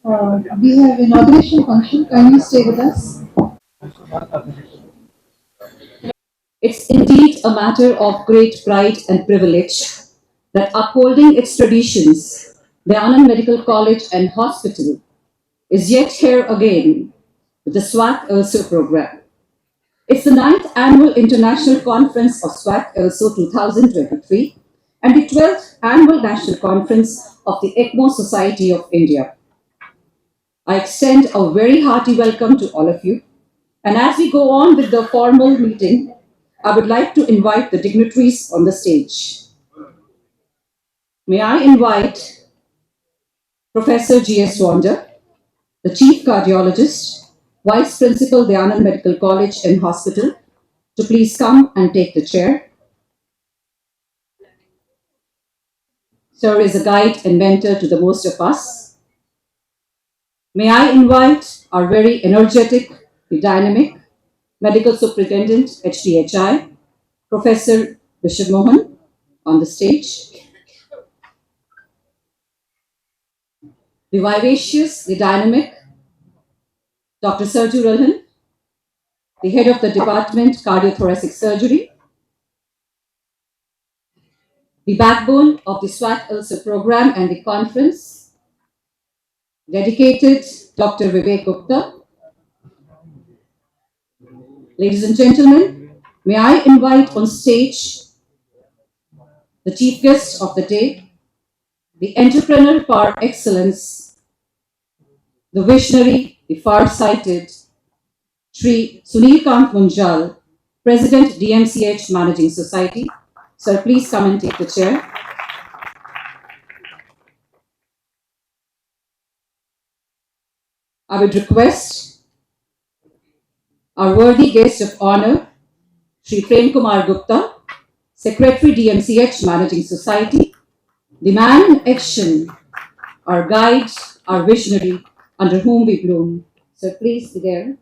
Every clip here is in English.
We have inauguration function. Can you stay with us? It's indeed a matter of great pride and privilege that upholding its traditions, the Anand Medical College and Hospital is yet here again with the SWAC ELSO program. It's the ninth annual International Conference of SWAC ELSO 2023 and the 12th annual National Conference of the ECMO Society of India. I extend a very hearty welcome to all of you. And as we go on with the formal meeting, I would like to invite the dignitaries on the stage. May I invite Professor G.S. Wanda, the Chief Cardiologist, Vice Principal, the Anand Medical College and Hospital, to please come and take the chair. Sir is a guide and mentor to the most of us. May I invite our very energetic, dynamic Medical Superintendent, HDHI, Professor Bishop Mohan, on the stage. The vivacious, the dynamic Dr. Serju Ralhan, the head of the Department Cardiothoracic Surgery, the backbone of the SWAT ELSA program and the conference, dedicated Dr. Vivek Gupta. Ladies and gentlemen, may I invite on stage the chief guest of the day, the entrepreneur par excellence, the visionary, the far-sighted, Sri Sunil Kant Munjal, President DMCH Managing Society. Sir, please come and take the chair. I would request our worthy guest of honor, Sri Prem Kumar Gupta, Secretary DMCH Managing Society, the man in action, our guide, our visionary, under whom we bloom. So please be there.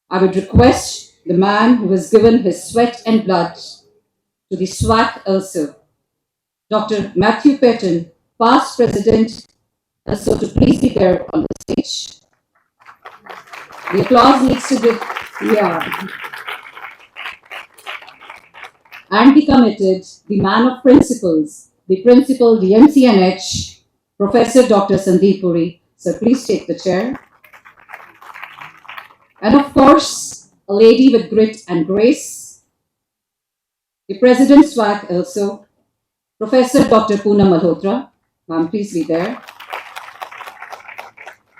I would request the man who has given his sweat and blood to the SWAC ELSO, Dr. Matthew Patton, past president, also to please be there on the stage. The applause needs to be, yeah. And be committed, the man of principles, the principal, the MCNH, Professor Dr. Sandeep Puri. So please take the chair. And of course, a lady with grit and grace, the President SWAC also, Professor Dr. Poonam Malhotra. Ma'am, please be there.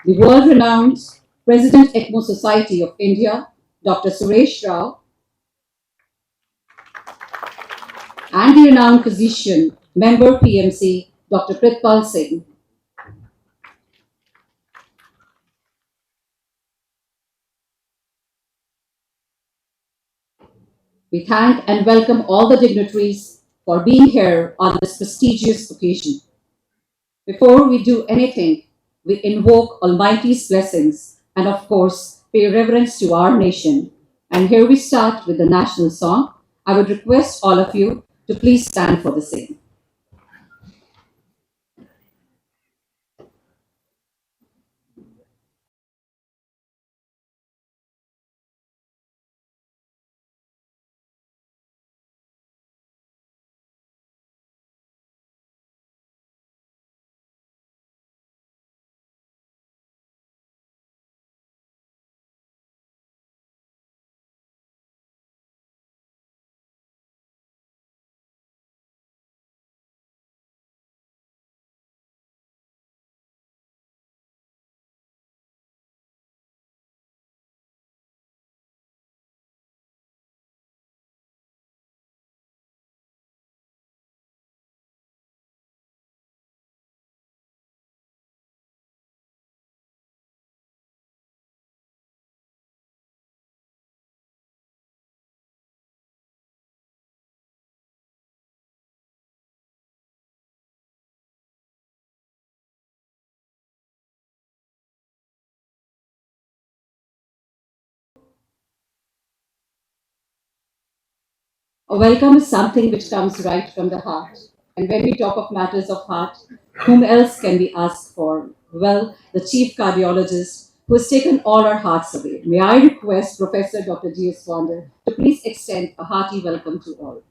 The world-renowned President ECMO Society of India, Dr. Suresh Rao, and the renowned physician, member PMC, Dr. Pritpal Singh. We thank and welcome all the dignitaries for being here on this prestigious occasion. Before we do anything, we invoke Almighty's blessings and, of course, pay reverence to our nation. And here we start with the national song. I would request all of you to please stand for the same. A welcome is something which comes right from the heart. And when we talk of matters of heart, Whom else can we ask for? Well, the chief cardiologist who has taken all our hearts away. May I request Professor Dr. G.S. Wander to please extend a hearty welcome to all.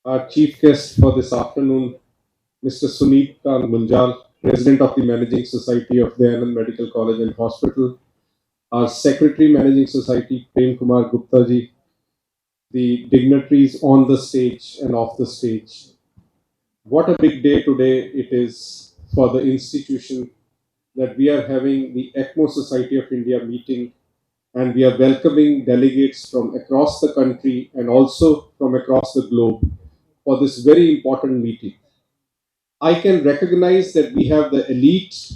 Our chief guest for this afternoon, Mr. Sunit Khan Munjal, President of the Managing Society of Dayanand Medical College and Hospital, our Secretary Managing Society, Prem Kumar Gupta ji, the dignitaries on the stage and off the stage. What a big day today it is for the institution that we are having the ECMO Society of India meeting, and we are welcoming delegates from across the country and also from across the globe for this very important meeting. I can recognize that we have the elite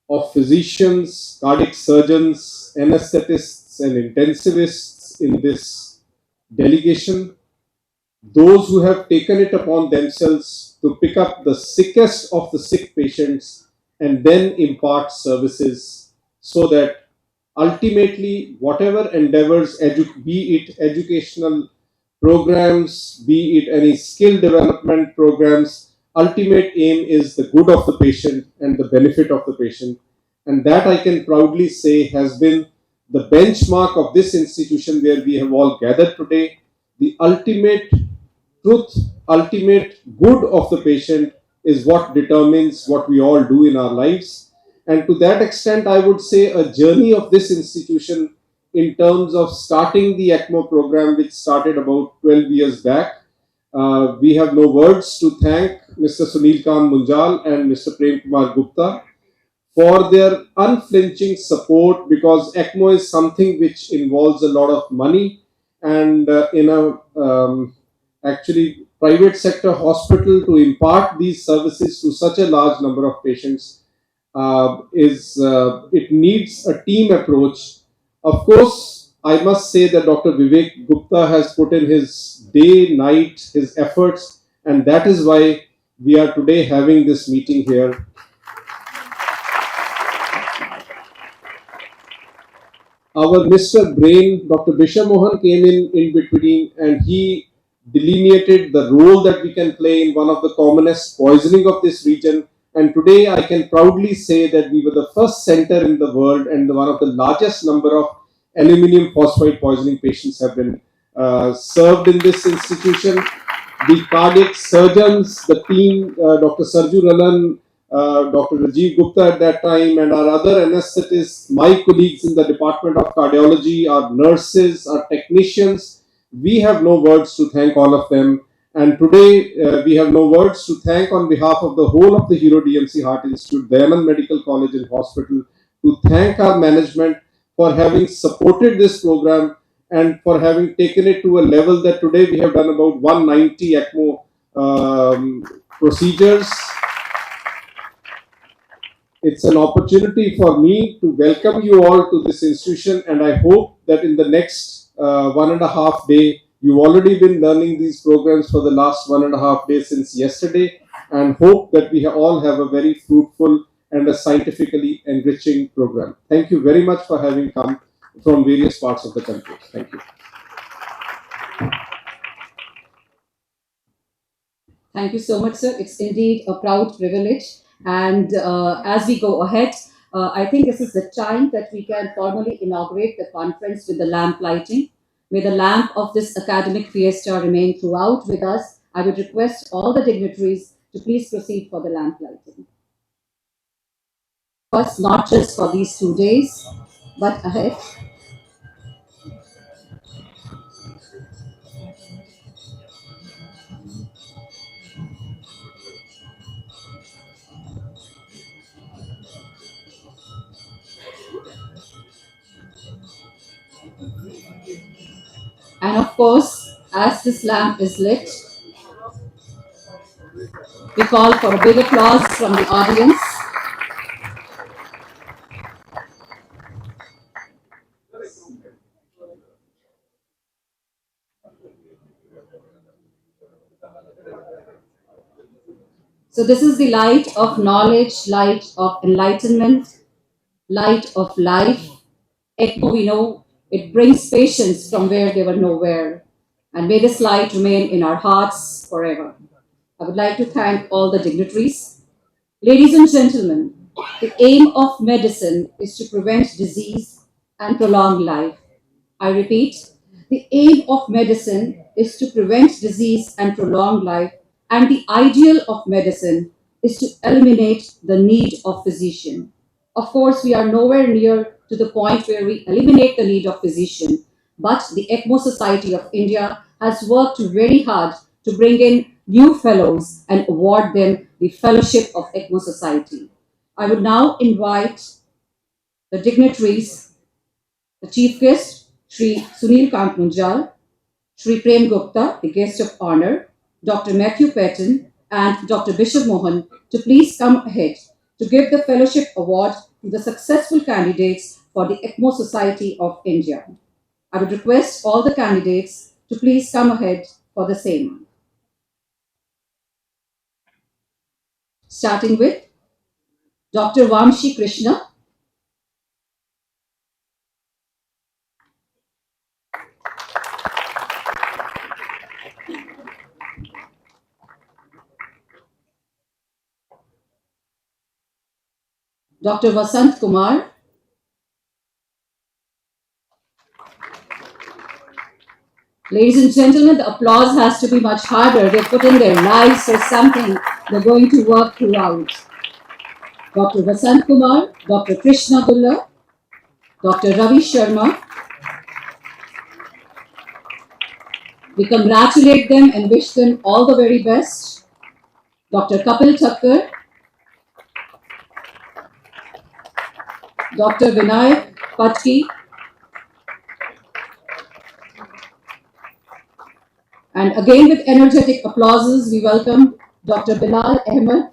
of physicians, cardiac surgeons, anesthetists, and intensivists in this delegation, those who have taken it upon themselves to pick up the sickest of the sick patients and then impart services so that ultimately whatever endeavors, be it educational programs, be it any skill development programs, ultimate aim is the good of the patient and the benefit of the patient. And that I can proudly say has been the benchmark of this institution where we have all gathered today. The ultimate truth, ultimate good of the patient is what determines what we all do in our lives. And to that extent, I would say a journey of this institution in terms of starting the ECMO program, which started about 12 years back. We have no words to thank Mr. Sunil Khan Munjal and Mr. Prem Kumar Gupta for their unflinching support, because ECMO is something which involves a lot of money, and in a actually private sector hospital to impart these services to such a large number of patients is it needs a team approach. Of course, I must say that Dr. Vivek Gupta has put in his day, night, his efforts, and that is why we are today having this meeting here. Our Mr. Brain, Dr. Bishamohan, came in between, and he delineated the role that we can play in one of the commonest poisoning of this region. And today I can proudly say that we were the first center in the world and one of the largest number of aluminum phosphide poisoning patients have been served in this institution. The cardiac surgeons, the team, Dr. Sarju Ralan, Dr. Rajiv Gupta at that time, and our other anesthetists, my colleagues in the Department of Cardiology, our nurses, our technicians, we have no words to thank all of them. And today, we have no words to thank on behalf of the whole of the Hero DMC Heart Institute, Dayanand Medical College and Hospital, to thank our management for having supported this program and for having taken it to a level that today we have done about 190 ECMO procedures. It's an opportunity for me to welcome you all to this institution, and I hope that in the next 1.5 days, you've already been learning these programs for the last 1.5 days since yesterday, and hope that we all have a very fruitful and a scientifically enriching program. Thank you very much for having come from various parts of the country. Thank you. Thank you so much, sir. It's indeed a proud privilege. And as we go ahead, I think this is the time that we can formally inaugurate the conference with the lamp lighting. May the lamp of this academic fiesta remain throughout with us. I would request all the dignitaries to please proceed for the lamp lighting. First, not just for these 2 days, but ahead. And of course, as this lamp is lit, we call for a big applause from the audience. So, this is the light of knowledge, light of enlightenment, light of life. ECMO, we know, it brings patients from where they were nowhere. And may this light remain in our hearts forever. I would like to thank all the dignitaries. Ladies and gentlemen, the aim of medicine is to prevent disease and prolong life. I repeat, the aim of medicine is to prevent disease and prolong life, and the ideal of medicine is to eliminate the need of physician. Of course, we are nowhere near to the point where we eliminate the need of physician, but the ECMO Society of India has worked very hard to bring in new fellows and award them the Fellowship of ECMO Society. I would now invite the dignitaries, the chief guest, Sri Sunil Kant Munjal, Sri Prem Gupta, the guest of honor, Dr. Matthew Patton, and Dr. Bishop Mohan to please come ahead to give the fellowship award to the successful candidates for the ECMO Society of India. I would request all the candidates to please come ahead for the same. Starting with Dr. Vamshi Krishna, Dr. Vasant Kumar, ladies and gentlemen, the applause has to be much harder. They put in their lives for something. They're going to work throughout. Dr. Vasant Kumar, Dr. Krishna Bulla, Dr. Ravi Sharma. We congratulate them and wish them all the very best. Dr. Kapil Thakkar, Dr. Vinayak Patki, and again with energetic applauses, we welcome Dr. Bilal Ahmed.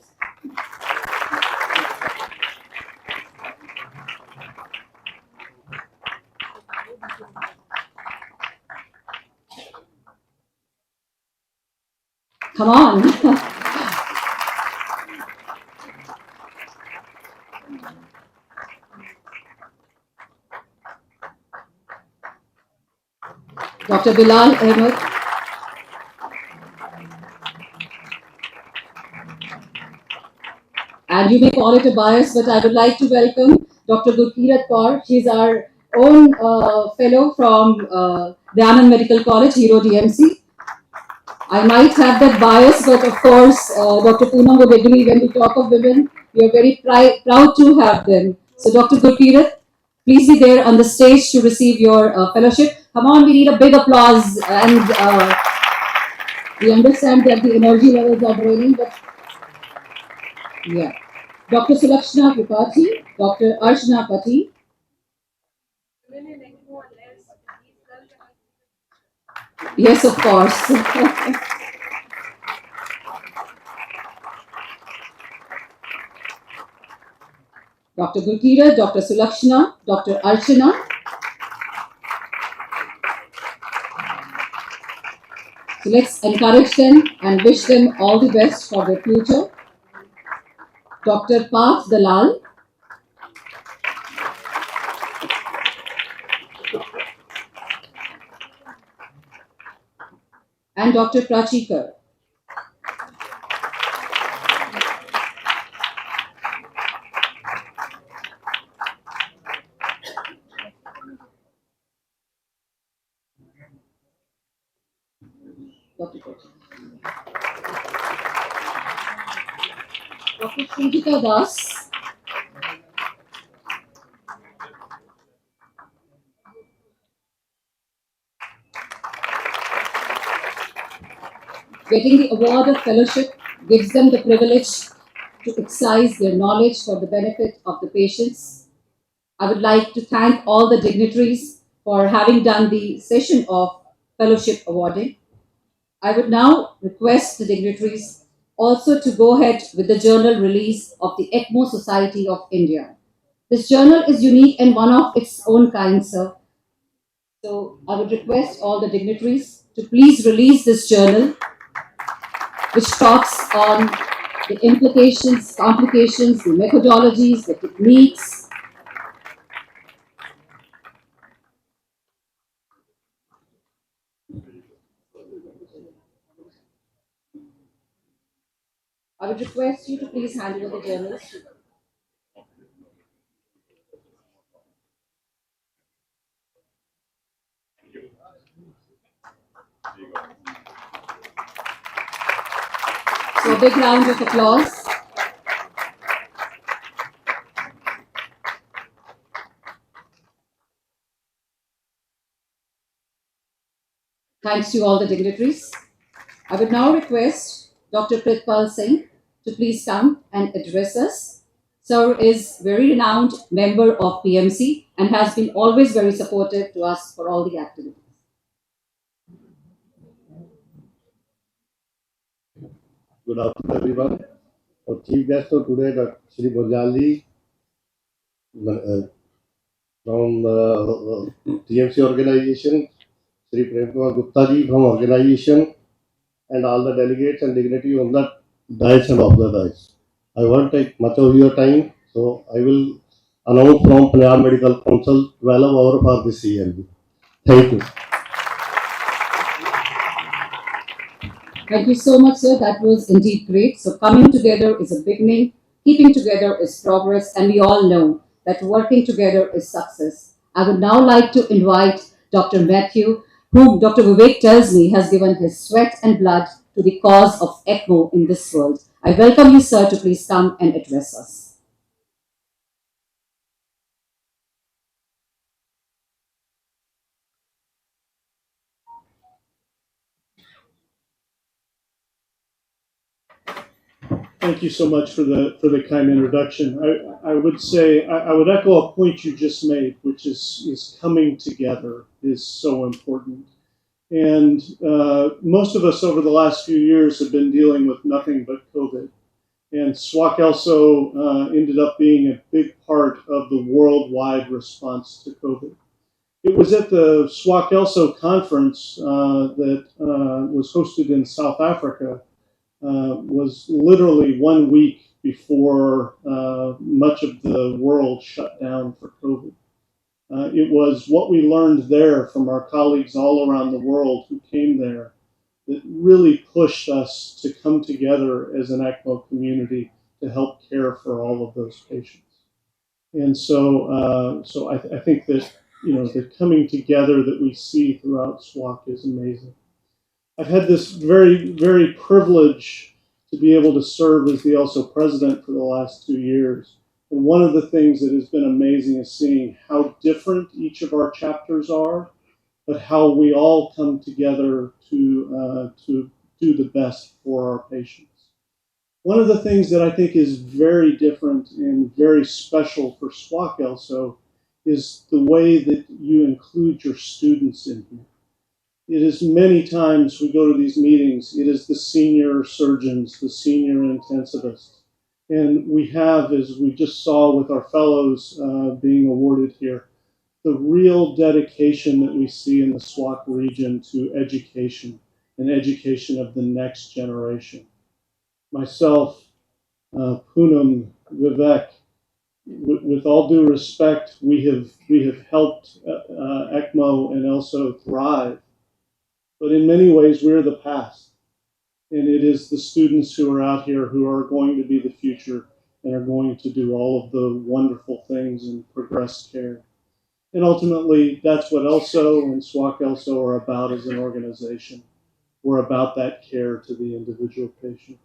Come on. Dr. Bilal Ahmed. And you may call it a bias, but I would like to welcome Dr. Gurkirat Kaur. She's our own fellow from the Anand Medical College, Hero DMC. I might have that bias, but of course, Dr. Poonam would agree when we talk of women, we are very proud to have them. So, Dr. Gurkirat, please be there on the stage to receive your fellowship. Come on, we need a big applause, and we understand that the energy levels are draining, but yeah. Dr. Sulakshana Tripathi, Dr. Archana Pati. Yes, of course. Dr. Gurkira, Dr. Sulakshana, Dr. Archana. So let's encourage them and wish them all the best for their future. Dr. Path Dalal. And Dr. Prachikar. Dr. Srijita Das. Getting the award of fellowship gives them the privilege to exercise their knowledge for the benefit of the patients. I would like to thank all the dignitaries for having done the session of fellowship awarding. I would now request the dignitaries also to go ahead with the journal release of the ECMO Society of India. This journal is unique and one of its own kind, sir. So I would request all the dignitaries to please release this journal, which talks on the implications, complications, the methodologies, the techniques. I would request you to please hand over the journals. So, a big round of applause. Thanks to all the dignitaries. I would now request Dr. Pritpal Singh to please come and address us. Sir is very renowned member of PMC and has been always very supportive to us for all the activities. Good afternoon, everyone. Our chief guest of today, Dr. Shri Bharjali, from TMC organization, Shri Prem Kumar Gupta ji from organization, and all the delegates and dignitaries on the dais and off the dais. I won't take much of your time, so I will announce from Punjab Medical Council 12 hours for this CMB. Thank you. Thank you so much, sir. That was indeed great. So, coming together is a beginning, keeping together is progress, and we all know that working together is success. I would now like to invite Dr. Matthew, whom Dr. Vivek tells me has given his sweat and blood to the cause of ECMO in this world. I welcome you, sir, to please come and address us. Thank you so much for the kind introduction. I would say I would echo a point you just made, which is coming together is so important. And most of us over the last few years have been dealing with nothing but COVID. And SWAC also ended up being a big part of the worldwide response to COVID. It was at the SWAC ELSO conference that was hosted in South Africa, was literally 1 week before much of the world shut down for COVID. It was what we learned there from our colleagues all around the world who came there that really pushed us to come together as an ECMO community to help care for all of those patients. And so I think that the coming together that we see throughout SWAC is amazing. I've had this very, very privilege to be able to serve as the ELSO president for the last 2 years. And one of the things that has been amazing is seeing how different each of our chapters are, but how we all come together to do the best for our patients. One of the things that I think is very different and very special for SWAC ELSO is the way that you include your students in here. It is many times we go to these meetings, it is the senior surgeons, the senior intensivists. And we have, as we just saw with our fellows being awarded here, the real dedication that we see in the SWAC region to education and education of the next generation. Myself, Poonam, Vivek, with all due respect, we have helped ECMO and ELSO thrive. But in many ways, we're the past. And it is the students who are out here who are going to be the future and are going to do all of the wonderful things and progress care. And ultimately, that's what ELSO and SWAC ELSO are about as an organization. We're about that care to the individual patient.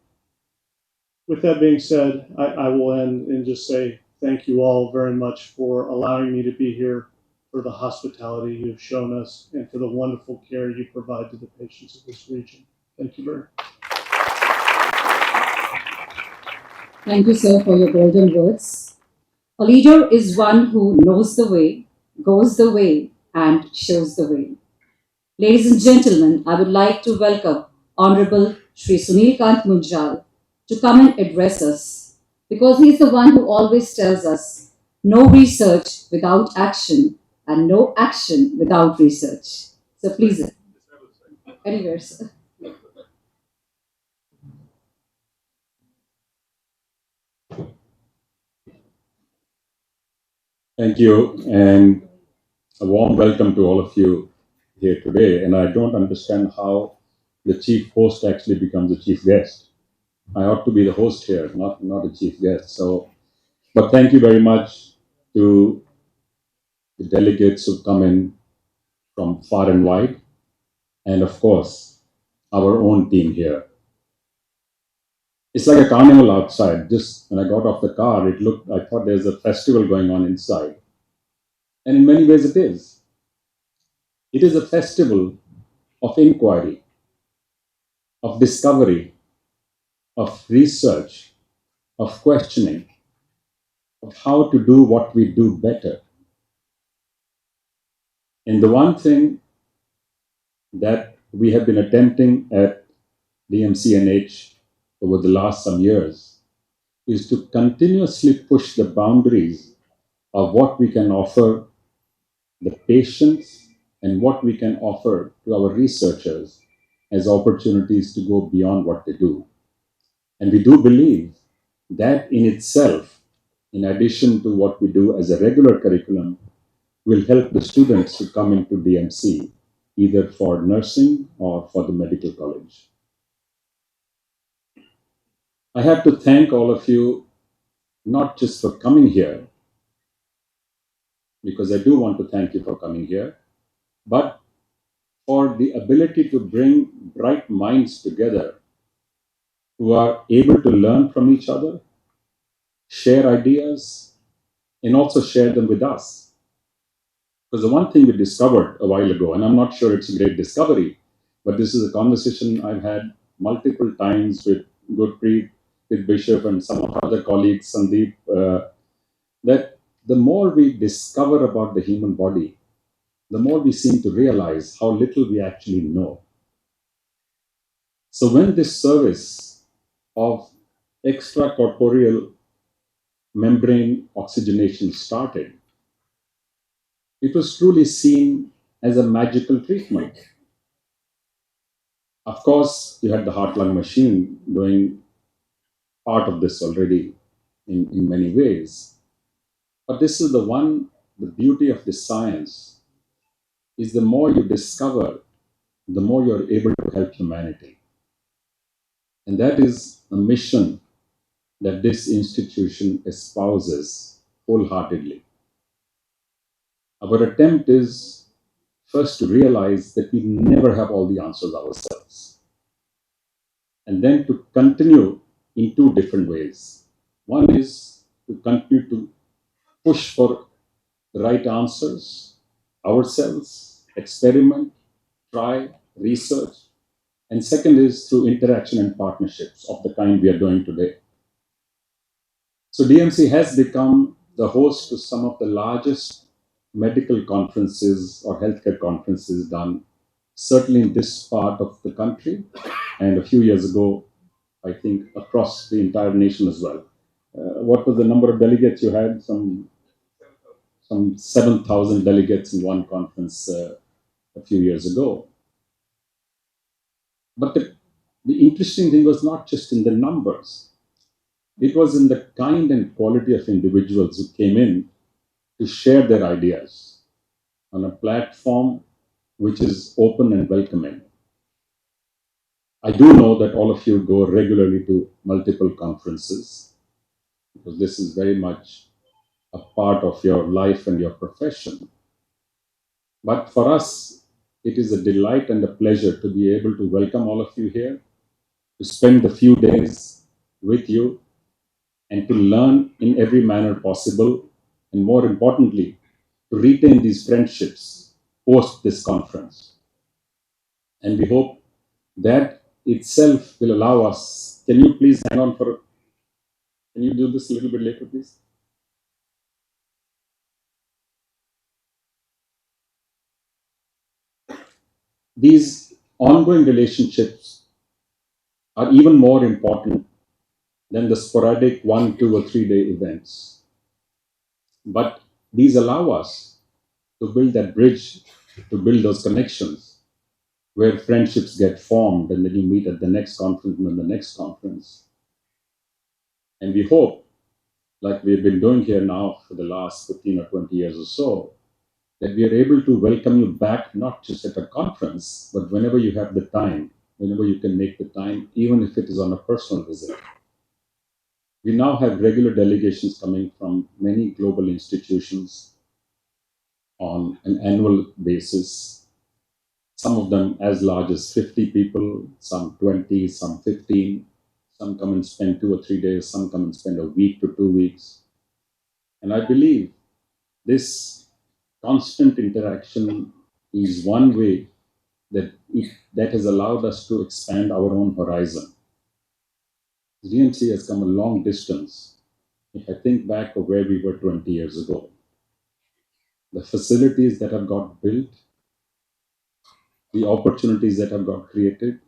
With that being said, I will end and just say thank you all very much for allowing me to be here, for the hospitality you've shown us, and for the wonderful care you provide to the patients of this region. Thank you very much. Thank you, sir, for your golden words. A leader is one who knows the way, goes the way, and shows the way. Ladies and gentlemen, I would like to welcome Honorable Shri Sunil Kant Munjal to come and address us, because he is the one who always tells us no research without action and no action without research. So please, anywhere, sir. Thank you, and a warm welcome to all of you here today. And I don't understand how the chief host actually becomes the chief guest. I ought to be the host here, not a chief guest. So, but thank you very much to the delegates who come in from far and wide, and of course, our own team here. It's like a carnival outside. Just when I got off the car, I thought there's a festival going on inside. And in many ways it is. It is a festival of inquiry, of discovery, of research, of questioning, of how to do what we do better. And the one thing that we have been attempting at DMCNH over the last some years is to continuously push the boundaries of what we can offer the patients and what we can offer to our researchers as opportunities to go beyond what they do. And we do believe that in itself, in addition to what we do as a regular curriculum, will help the students who come into DMC, either for nursing or for the medical college. I have to thank all of you, not just for coming here, because I do want to thank you for coming here, but for the ability to bring bright minds together who are able to learn from each other, share ideas, and also share them with us. Because the one thing we discovered a while ago, and I'm not sure it's a great discovery, but this is a conversation I've had multiple times with Gurpreet, with Bishop, and some of our other colleagues, Sandeep, that the more we discover about the human body, the more we seem to realize how little we actually know. So when this service of extracorporeal membrane oxygenation started, it was truly seen as a magical treatment. Of course, you had the heart-lung machine doing part of this already in many ways. But this is the beauty of this science is the more you discover, the more you're able to help humanity. And that is a mission that this institution espouses wholeheartedly. Our attempt is first to realize that we never have all the answers ourselves, and then to continue in two different ways. One is to continue to push for the right answers ourselves, experiment, try, research. And second is through interaction and partnerships of the kind we are doing today. So DMC has become the host to some of the largest medical conferences or healthcare conferences done, certainly in this part of the country, and a few years ago, I think across the entire nation as well. What was the number of delegates you had? Some 7,000 delegates in one conference a few years ago. But the interesting thing was not just in the numbers. It was in the kind and quality of individuals who came in to share their ideas on a platform which is open and welcoming. I do know that all of you go regularly to multiple conferences because this is very much a part of your life and your profession. But for us, it is a delight and a pleasure to be able to welcome all of you here, to spend a few days with you, and to learn in every manner possible, and more importantly, to retain these friendships post this conference. And we hope that itself will allow us. Can you please hang on for, can you do this a little bit later, please? These ongoing relationships are even more important than the sporadic 1, 2, or 3 day events. But these allow us to build that bridge, to build those connections where friendships get formed and then you meet at the next conference and then the next conference. And we hope, like we've been doing here now for the last 15 or 20 years or so, that we are able to welcome you back, not just at a conference, but whenever you have the time whenever you can make the time, even if it is on a personal visit. We now have regular delegations coming from many global institutions on an annual basis, some of them as large as 50 people, some 20, some 15. Some come and spend 2 or 3 days, some come and spend a week to 2 weeks. And I believe this constant interaction is one way that has allowed us to expand our own horizon. GMC has come a long distance. If I think back of where we were 20 years ago, the facilities that have got built, the opportunities that have got created,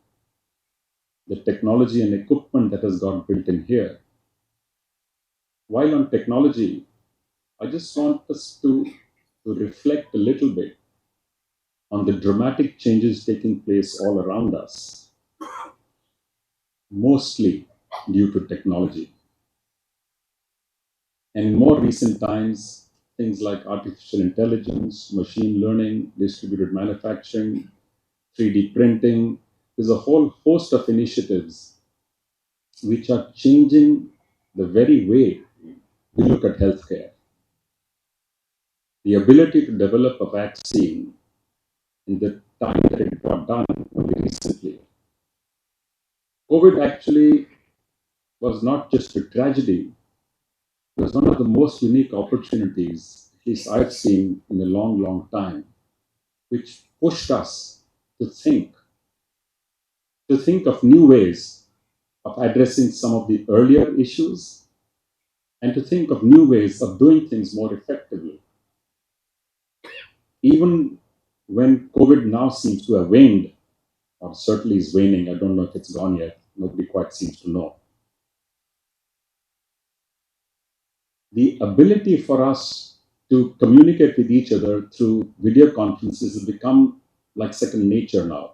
the technology and equipment that has got built in here. While on technology, I just want us to reflect a little bit on the dramatic changes taking place all around us, mostly due to technology. And in more recent times, things like artificial intelligence, machine learning, distributed manufacturing, 3D printing, there's a whole host of initiatives which are changing the very way we look at healthcare. The ability to develop a vaccine in the time that it got done only recently. COVID actually was not just a tragedy, it was one of the most unique opportunities, at least I've seen in a long, long time, which pushed us to think of new ways of addressing some of the earlier issues and to think of new ways of doing things more effectively. Even when COVID now seems to have waned, or certainly is waning, I don't know if it's gone yet, nobody quite seems to know. The ability for us to communicate with each other through video conferences has become like second nature now.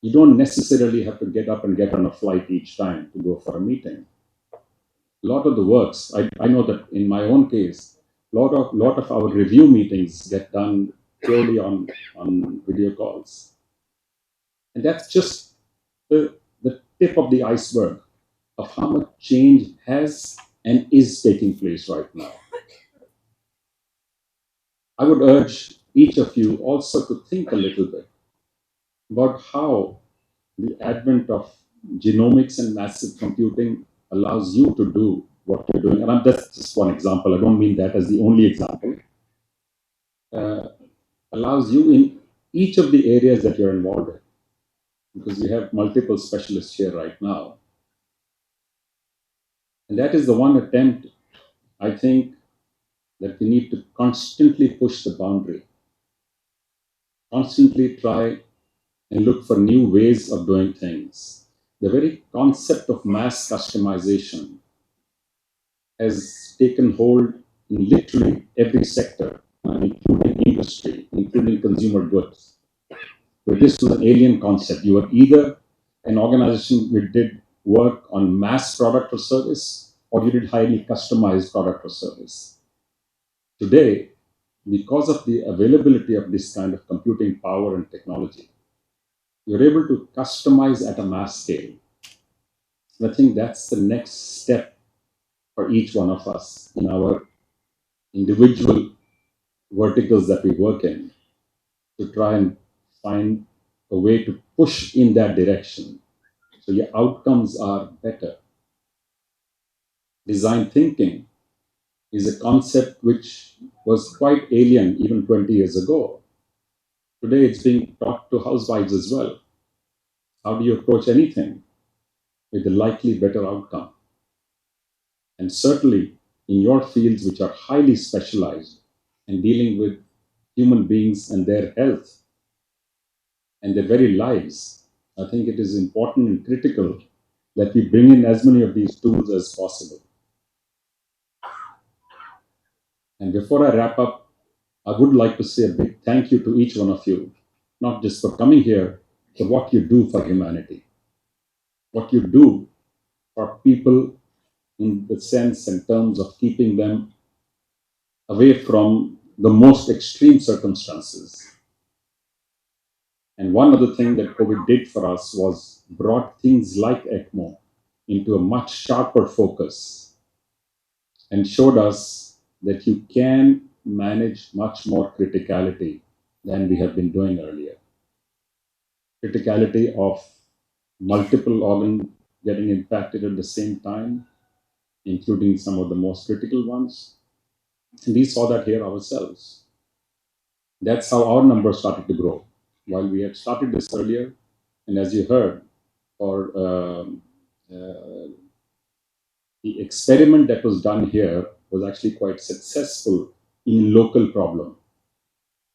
You don't necessarily have to get up and get on a flight each time to go for a meeting. A lot of the works, I know that in my own case, lot of our review meetings get done purely on video calls. And that's just the tip of the iceberg of how much change has and is taking place right now. I would urge each of you also to think a little bit about how the advent of genomics and massive computing allows you to do what you're doing. And that's just one example. I don't mean that as the only example. Allows you in each of the areas that you're involved in, because we have multiple specialists here right now. And that is the one attempt, I think, that we need to constantly push the boundary, constantly try and look for new ways of doing things. The very concept of mass customization has taken hold in literally every sector, including industry, including consumer goods. But this was an alien concept. You were either an organization which did work on mass product or service, or you did highly customized product or service. Today, because of the availability of this kind of computing power and technology, you're able to customize at a mass scale. And I think that's the next step for each one of us in our individual verticals that we work in, to try and find a way to push in that direction so your outcomes are better. Design thinking is a concept which was quite alien even 20 years ago. Today it's being taught to housewives as well. How do you approach anything with a likely better outcome? And certainly in your fields, which are highly specialized and dealing with human beings and their health and their very lives, I think it is important and critical that we bring in as many of these tools as possible. And before I wrap up, I would like to say a big thank you to each one of you, not just for coming here, but what you do for humanity, what you do for people in the sense and terms of keeping them away from the most extreme circumstances. And one other thing that COVID did for us was brought things like ECMO into a much sharper focus and showed us that you can manage much more criticality than we have been doing earlier. Criticality of multiple organs getting impacted at the same time, including some of the most critical ones. And we saw that here ourselves. That's how our numbers started to grow. While we had started this earlier, and as you heard, for the experiment that was done here was actually quite successful in local problem.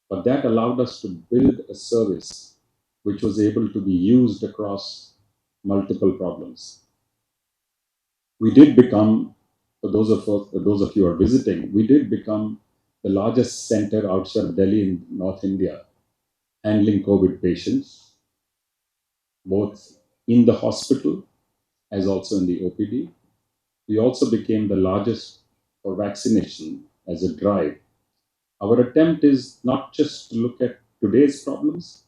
But that allowed us to build a service which was able to be used across multiple problems. We did become, for those of you who are visiting, we did become the largest center outside Delhi in North India, handling COVID patients, both in the hospital as also in the OPD. We also became the largest for vaccination as a drive. Our attempt is not just to look at today's problems,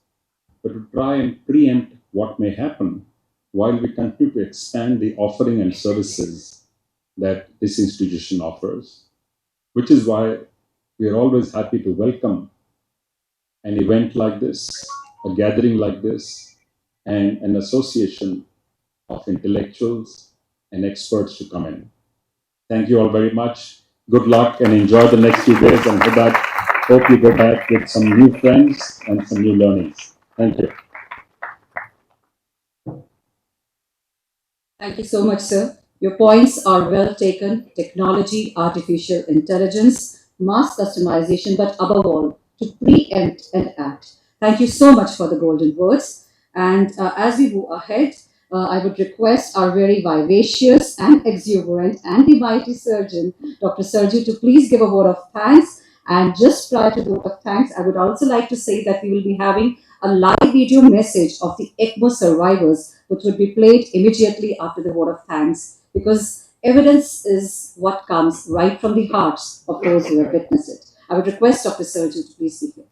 but to try and preempt what may happen while we continue to expand the offering and services that this institution offers, which is why we are always happy to welcome an event like this, a gathering like this, and an association of intellectuals and experts to come in. Thank you all very much. Good luck and enjoy the next few days, and hope you go back with some new friends and some new learnings. Thank you. Thank you so much, sir. Your points are well taken. Technology, artificial intelligence, mass customization, but above all, to preempt and act. Thank you so much for the golden words. And as we move ahead, I would request our very vivacious and exuberant and the mighty surgeon, Dr. Sergio, to please give a word of thanks. And just prior to the word of thanks, I would also like to say that we will be having a live video message of the ECMO survivors, which would be played immediately after the word of thanks, because evidence is what comes right from the hearts of those who have witnessed it. I would request Dr. Surgeon to please speak here.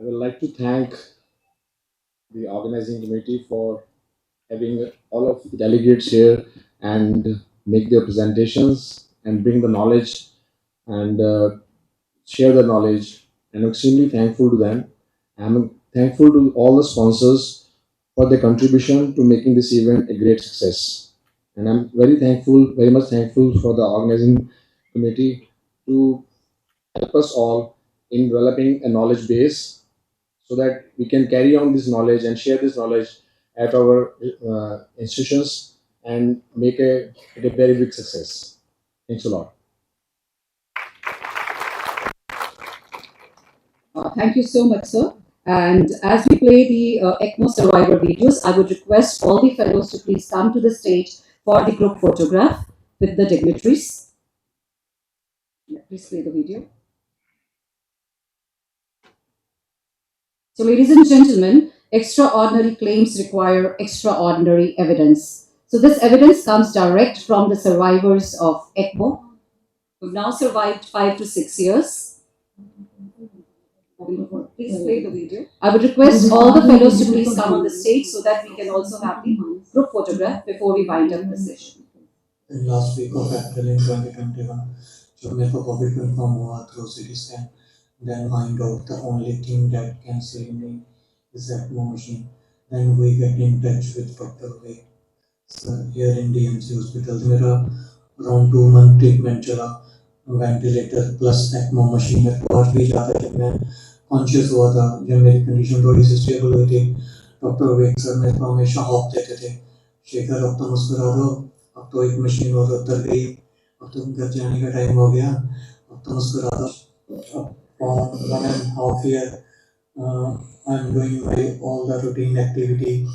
I would like to thank the organizing committee for having all of the delegates here and make their presentations and bring the knowledge and share the knowledge. I'm extremely thankful to them. I'm thankful to all the sponsors for their contribution to making this event a great success. And I'm very much thankful for the organizing committee to help us all in developing a knowledge base so that we can carry on this knowledge and share this knowledge at our institutions and make it a very big success. Thanks a lot. Thank you so much, sir. And as we play the ECMO survivor videos, I would request all the fellows to please come to the stage for the group photograph with the dignitaries. Yeah, please play the video. So, ladies and gentlemen, extraordinary claims require extraordinary evidence. So, this evidence comes direct from the survivors of ECMO, who've now survived 5 to 6 years. Please play the video. I would request all the fellows to please come on the stage so that we can also have the group photograph before we wind up the session. In last week of April in 2021, जब मेरे को COVID confirm हुआ through CT scan, then find out the only thing that can save me is ECMO machine. Then we get in touch with Dr. Wade, sir, here in DMC hospital. मेरा around 2 month treatment चला, ventilator plus ECMO machine मेरे को आज भी याद है जब मैं conscious हुआ था, जब मेरी condition थोड़ी सी stable हुई थी, Dr. Wade sir मेरे को हमेशा hope देते थे, शेखर अब तो मुस्कुरा दो, अब तो एक मशीन और उतर गई, अब तो घर जाने का टाइम हो गया, अब तो मुस्कुरा दो. From 1.5 years, I'm doing my all the routine activity.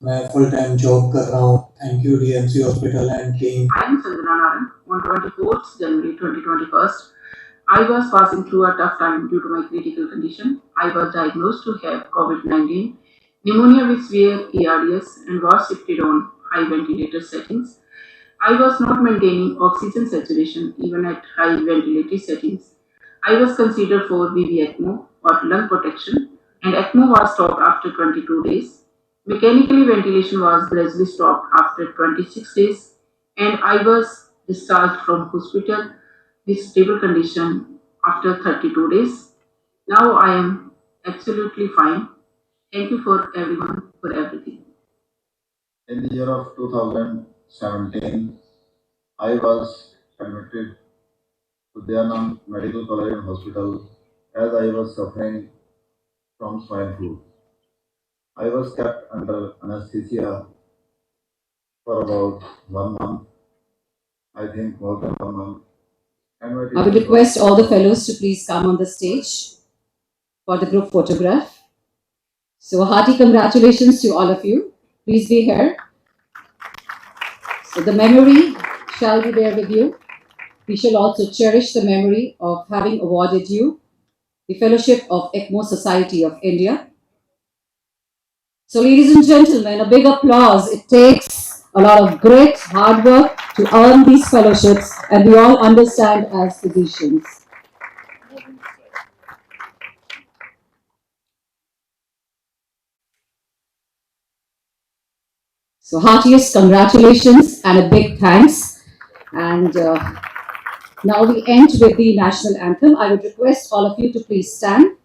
मैं full time job कर रहा हूँ. Thank you DMC Hospital and team. I'm Sandhana Naran. On 24th January 2021, I was passing through a tough time due to my critical condition. I was diagnosed to have COVID-19, pneumonia with severe ERDS, and was shifted on high ventilator settings. I was not maintaining oxygen saturation even at high ventilator settings. I was considered for VV ECMO or lung protection, and ECMO was stopped after 22 days. Mechanically ventilation was gradually stopped after 26 days, and I was discharged from hospital with stable condition after 32 days. Now I am absolutely fine. Thank you for everyone for everything. In the year of 2017, I was admitted to Dayanand Medical College and Hospital as I was suffering from swine flu. I was kept under anesthesia for about 1 month, I think more than 1 month. And my I would treatment request was all the fellows to please come on the stage for the group photograph. So hearty congratulations to all of you. Please be here. So the memory shall be there with you. We shall also cherish the memory of having awarded you the Fellowship of ECMO Society of India. So ladies and gentlemen, a big applause. It takes a lot of grit, hard work to earn these fellowships, and we all understand as physicians. So heartiest congratulations and a big thanks. And now we end with the national anthem. I would request all of you to please stand.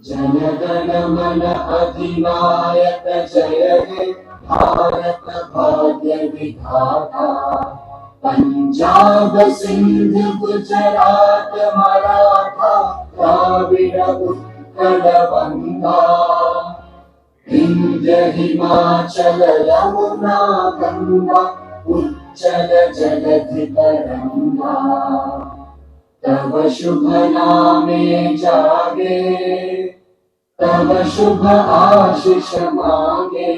जनगण मन अधिनायक जय हे भारत भाग्य विधाता पंजाब सिंध गुजरात मराठा द्राविड़ उत्कल बंगा विंध्य हिमाचल यमुना गंगा उच्चल जलधि तरंगा तव शुभ नामे जागे तव शुभ आशीष मांगे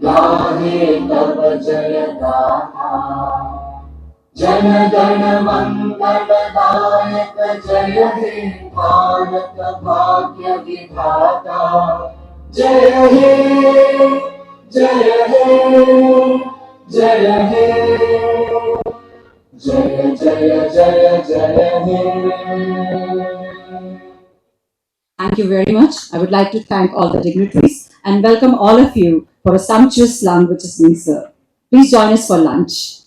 गाहे तव जय गाथा जन गण मंगल दायक जय हे भारत भाग्य विधाता जय हे जय हे जय हे जय जय जय जय हे Thank you very much. I would like to thank all the dignitaries and welcome all of you for a sumptuous lunch which is being served. Please join us for lunch.